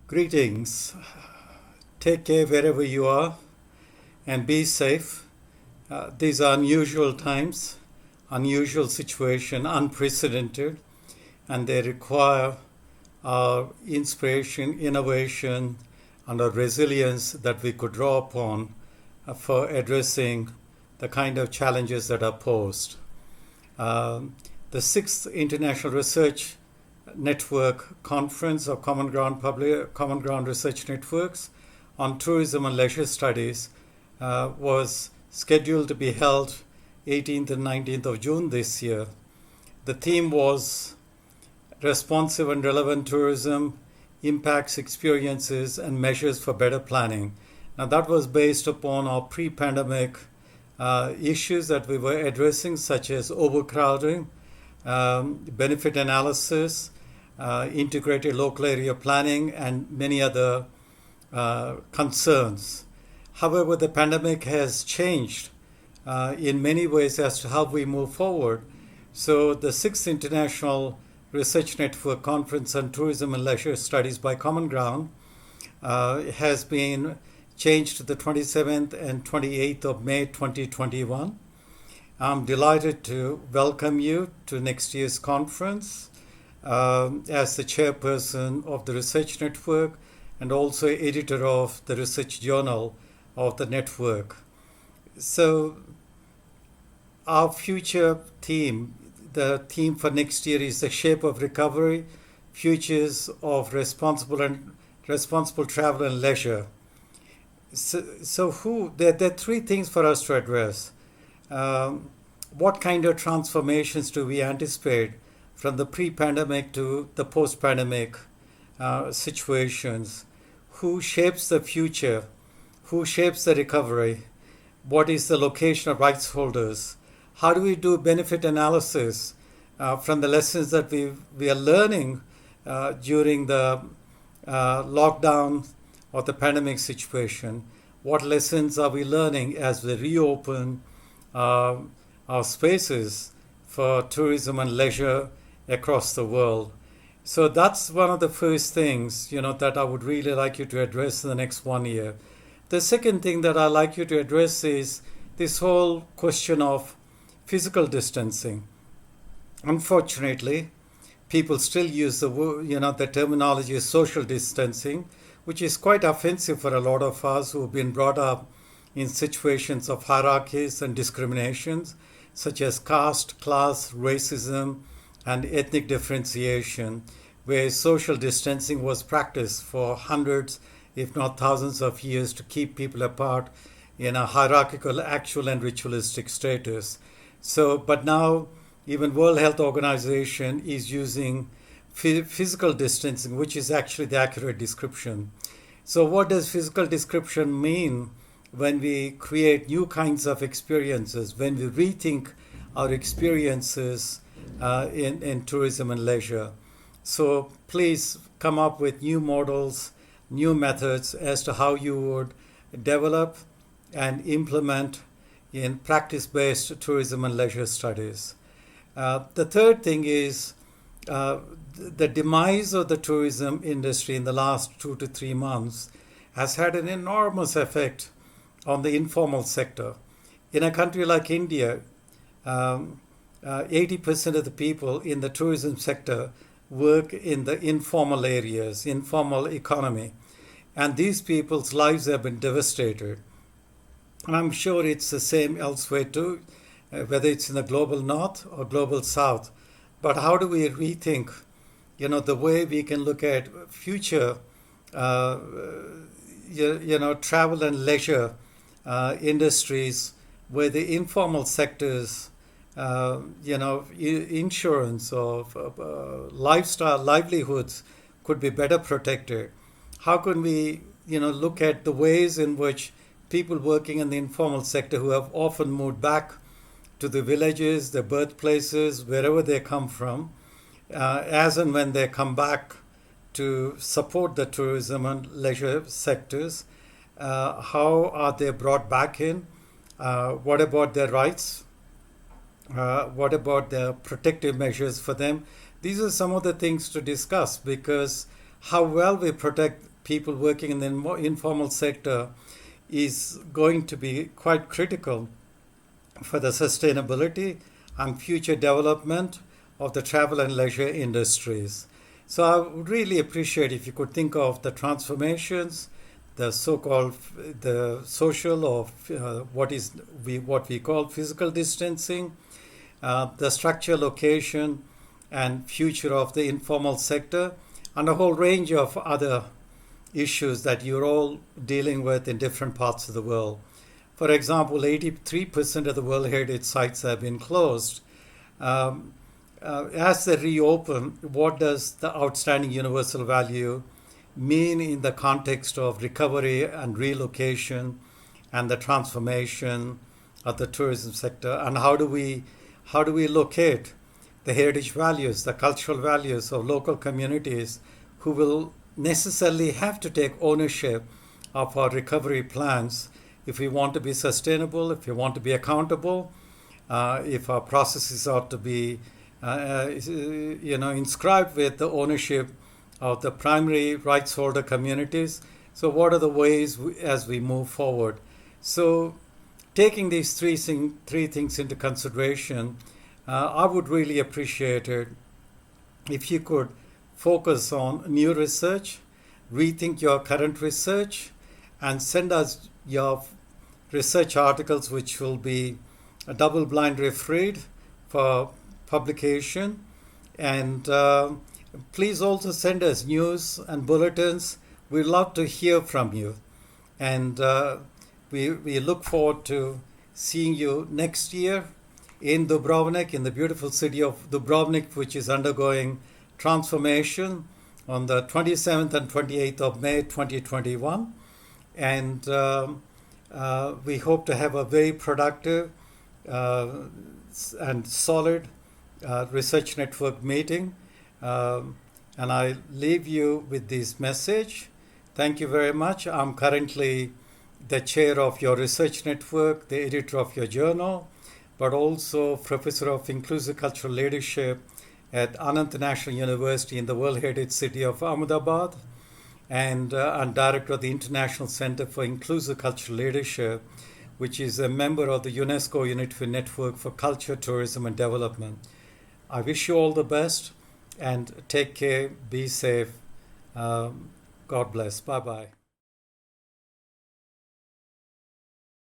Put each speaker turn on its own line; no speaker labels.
Greetings. Take care wherever you are and be safe. These are unusual times, unusual situation, unprecedented, and they require our inspiration, innovation, and our resilience that we could draw upon for addressing the kind of challenges that are posed. Um, the sixth International Research Network Conference of Common Ground Research Networks on Tourism and Leisure Studies was scheduled to be held 18th and 19th of June this year. The theme was Responsive and Relevant Tourism, Impacts, Experiences, and Measures for Better Planning. Now, that was based upon our pre-pandemic issues that we were addressing, such as overcrowding, benefit analysis, integrated local area planning, and many other concerns. However, the pandemic has changed in many ways as to how we move forward. So, the sixth International Research Network Conference on Tourism and Leisure Studies by Common Ground has been changed to the 27th and 28th of May 2021. I'm delighted to welcome you to next year's conference as the chairperson of the Research Network and also editor of the Research Journal of the network. So, our future theme, the theme for next year is the shape of recovery, futures of responsible travel and leisure. There are three things for us to address. What kind of transformations do we anticipate from the pre-pandemic to the post-pandemic situations? Who shapes the future? Who shapes the recovery? What is the location of rights holders? How do we do benefit analysis from the lessons that we are learning during the lockdown or the pandemic situation? What lessons are we learning as we reopen our spaces for tourism and leisure across the world? So that's one of the first things, that I would really like you to address in the next 1 year. The second thing that I'd like you to address is this whole question of physical distancing. Unfortunately, people still use the terminology social distancing, which is quite offensive for a lot of us who've been brought up in situations of hierarchies and discriminations, such as caste, class, racism, and ethnic differentiation, where social distancing was practiced for hundreds, if not thousands of years to keep people apart in a hierarchical, actual, and ritualistic status. So, but now even World Health Organization is using physical distancing, which is actually the accurate description. So what does physical description mean when we create new kinds of experiences, when we rethink our experiences in tourism and leisure? So please come up with new models, new methods as to how you would develop and implement in practice-based tourism and leisure studies. The third thing is the demise of the tourism industry in the last 2 to 3 months has had an enormous effect on the informal sector. In a country like India, 80% of the people in the tourism sector work in the informal areas, informal economy. And these people's lives have been devastated. And I'm sure it's the same elsewhere too, whether it's in the global north or global south. But how do we rethink, the way we can look at future, travel and leisure industries where the informal sectors, insurance or lifestyle, livelihoods could be better protected? How can we, look at the ways in which people working in the informal sector who have often moved back to the villages, their birthplaces, wherever they come from, as and when they come back to support the tourism and leisure sectors, how are they brought back in? What about their rights? What about the protective measures for them? These are some of the things to discuss, because how well we protect people working in the informal sector is going to be quite critical for the sustainability and future development of the travel and leisure industries. So I would really appreciate if you could think of the transformations, the so-called the social or what we call physical distancing, the structure, location, and future of the informal sector, and a whole range of other issues that you're all dealing with in different parts of the world. For example, 83% of the World Heritage Sites have been closed. As they reopen, what does the outstanding universal value mean in the context of recovery and relocation and the transformation of the tourism sector? And how do we locate the heritage values, the cultural values of local communities who will necessarily have to take ownership of our recovery plans if we want to be sustainable, if we want to be accountable, if our processes are to be inscribed with the ownership of the primary rights holder communities. So what are the ways as we move forward? So taking these three things into consideration, I would really appreciate it if you could focus on new research, rethink your current research, and send us your research articles which will be double-blind refereed for publication. And please also send us news and bulletins. We'd love to hear from you. And we look forward to seeing you next year in Dubrovnik, in the beautiful city of Dubrovnik, which is undergoing transformation on the 27th and 28th of May 2021. And we hope to have a very productive and solid research network meeting. And I leave you with this message. Thank you very much. I'm currently the chair of your research network, the editor of your journal, but also professor of inclusive cultural leadership at Anant National University in the World Heritage City of Ahmedabad, and director of the International Center for Inclusive Cultural Leadership, which is a member of the UNESCO Unity Network for Culture, Tourism, and Development. I wish you all the best and take care, be safe. God bless. Bye-bye.